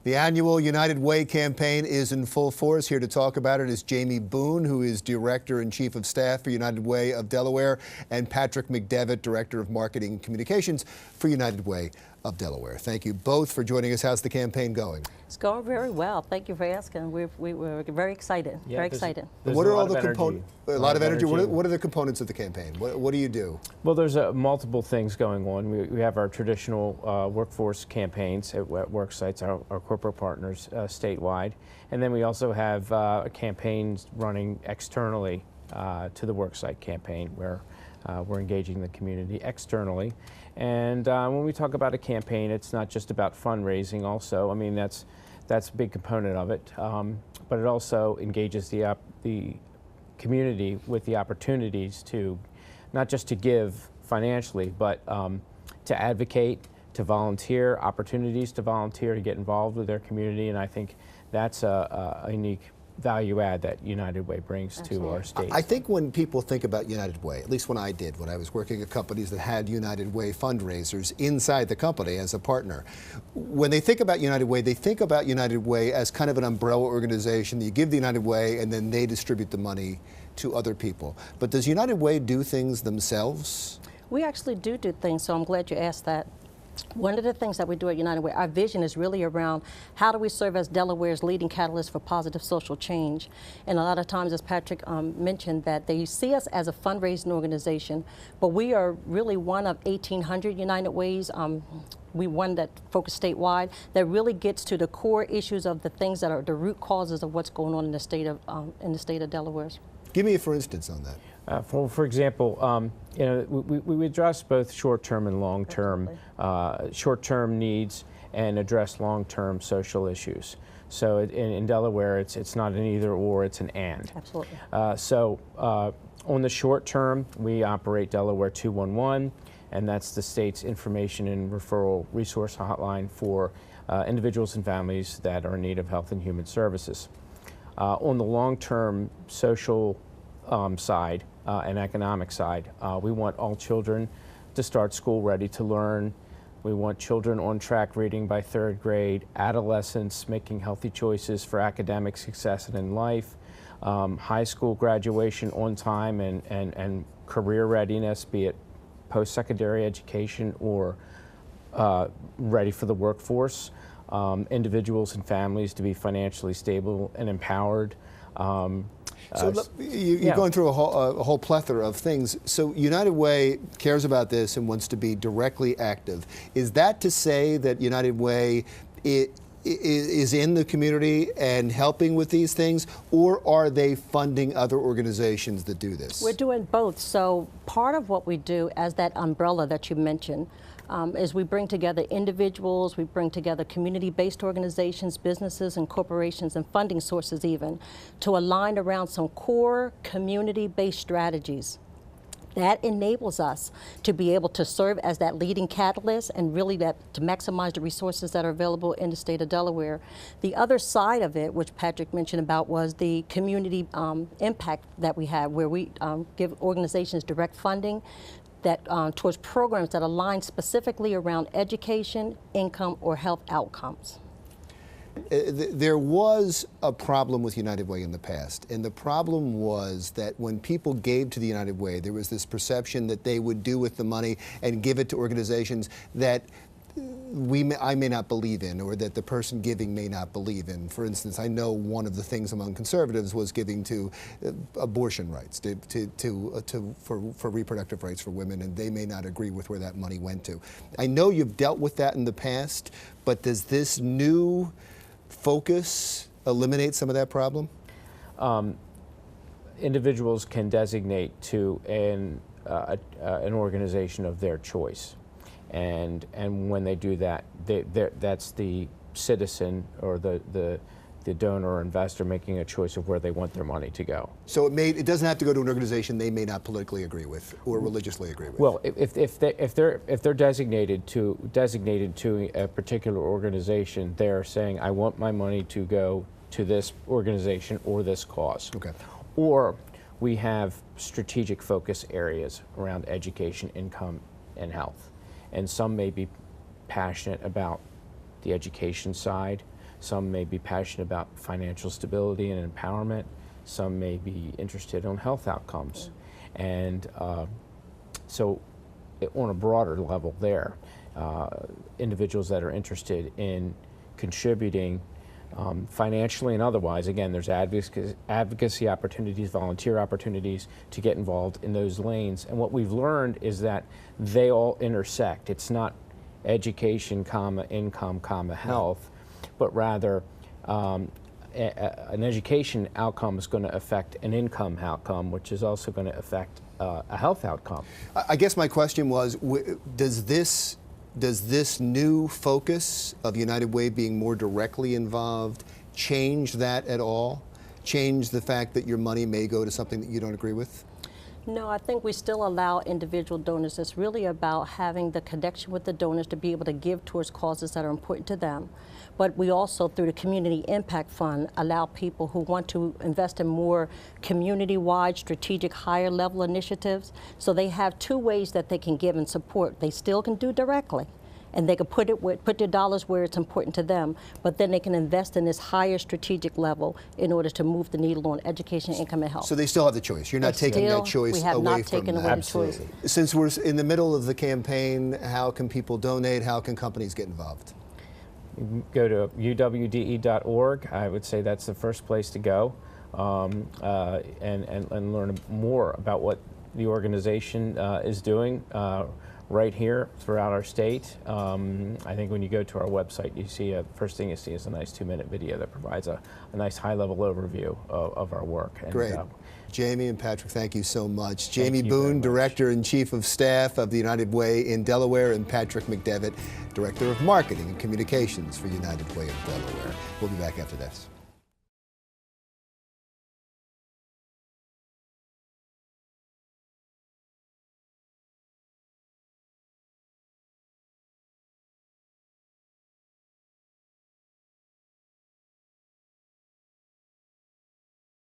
The annual United Way campaign is in full force. Here to talk about it is Jamee Boone, who is Director and Chief of Staff for United Way of Delaware, and Patrick McDevitt, Director of Marketing and Communications for United Way of Delaware. Thank you both for joining us. How's the campaign going? It's going very well. Thank you for asking. We're very excited. Yeah, very excited. What are all the components? A lot of energy. energy. What are the components of the campaign? What do you do? Well, there's multiple things going on. We have our traditional workforce campaigns at work sites, our corporate partners statewide, and then we also have campaigns running externally to the worksite campaign, where we're engaging the community externally. And when we talk about a campaign, it's not just about fundraising. Also, I mean that's a big component of it, but it also engages the community with the opportunities to not just to give financially, but to advocate, to volunteer, opportunities to volunteer, to get involved with their community, and I think that's a unique value add that United Way brings to our state. I think when people think about United Way, at least when I did, when I was working at companies that had United Way fundraisers inside the company as a partner, when they think about United Way, they think about United Way as kind of an umbrella organization. You give the United Way and then they distribute the money to other people. But does United Way do things themselves? We actually do things, so I'm glad you asked that. One of the things that we do at United Way, our vision is really around how do we serve as Delaware's leading catalyst for positive social change. And a lot of times, as Patrick mentioned, that they see us as a fundraising organization, but we are really one of 1,800 United Ways. We one that focus statewide that really gets to the core issues of the things that are the root causes of what's going on in the state of Delaware. Give me a for instance on that. For example, you know, we address both short-term and long-term, short-term needs and address long-term social issues. So in Delaware, it's not an either or, it's an and. Absolutely. On the short term, we operate Delaware 211, and that's the state's information and referral resource hotline for individuals and families that are in need of health and human services. On the long-term social side and economic side, we want all children to start school ready to learn. We want children on track reading by 3rd grade, adolescents making healthy choices for academic success and in life, high school graduation on time and career readiness, be it post-secondary education or ready for the workforce, individuals and families to be financially stable and empowered. So you're going through a whole plethora of things. So United Way cares about this and wants to be directly active. Is that to say that United Way is in the community and helping with these things, or are they funding other organizations that do this? We're doing both. So part of what we do as that umbrella that you mentioned is we bring together individuals, we bring together community-based organizations, businesses and corporations and funding sources even, to align around some core community-based strategies. That enables us to be able to serve as that leading catalyst and really to maximize the resources that are available in the state of Delaware. The other side of it, which Patrick mentioned about, was the community impact that we have, where we give organizations direct funding that towards programs that align specifically around education, income, or health outcomes. There was a problem with United Way in the past, and the problem was that when people gave to the United Way, there was this perception that they would do with the money and give it to organizations that I may not believe in, or that the person giving may not believe in. For instance, I know one of the things among conservatives was giving to abortion rights, for reproductive rights for women, and they may not agree with where that money went to. I know you've dealt with that in the past, but does this new focus eliminate some of that problem? Individuals can designate to an organization of their choice. And when they do that, that's the citizen or the donor or investor making a choice of where they want their money to go. So it doesn't have to go to an organization they may not politically agree with or religiously agree with. Well, if they're designated to a particular organization, they're saying, I want my money to go to this organization or this cause. Okay. Or we have strategic focus areas around education, income, and health. And some may be passionate about the education side. Some may be passionate about financial stability and empowerment. Some may be interested in health outcomes. And so on a broader level there, individuals that are interested in contributing financially and otherwise. Again, there's advocacy opportunities, volunteer opportunities to get involved in those lanes. And what we've learned is that they all intersect. It's not education, income, health, but rather an education outcome is going to affect an income outcome, which is also going to affect a health outcome. I guess my question was, does this new focus of United Way being more directly involved change that at all? Change the fact that your money may go to something that you don't agree with? No, I think we still allow individual donors. It's really about having the connection with the donors to be able to give towards causes that are important to them. But we also, through the Community Impact Fund, allow people who want to invest in more community-wide, strategic, higher-level initiatives. So they have two ways that they can give and support. They still can do directly, and they can put their dollars where it's important to them, but then they can invest in this higher strategic level in order to move the needle on education, income, and health. So they still have the choice. You're not taking that choice away from them. We have not taken away the choice. Since we're in the middle of the campaign, how can people donate? How can companies get involved? Go to uwde.org. I would say that's the first place to go and learn more about what the organization is doing right here throughout our state. I think when you go to our website, you see first thing you see is a nice 2-minute video that provides a nice high-level overview of our work. And, great. Jamie and Patrick, thank you so much. Thank Jamee you Boone, Director and Chief of Staff of the United Way in Delaware, and Patrick McDevitt, Director of Marketing and Communications for United Way of Delaware. We'll be back after this.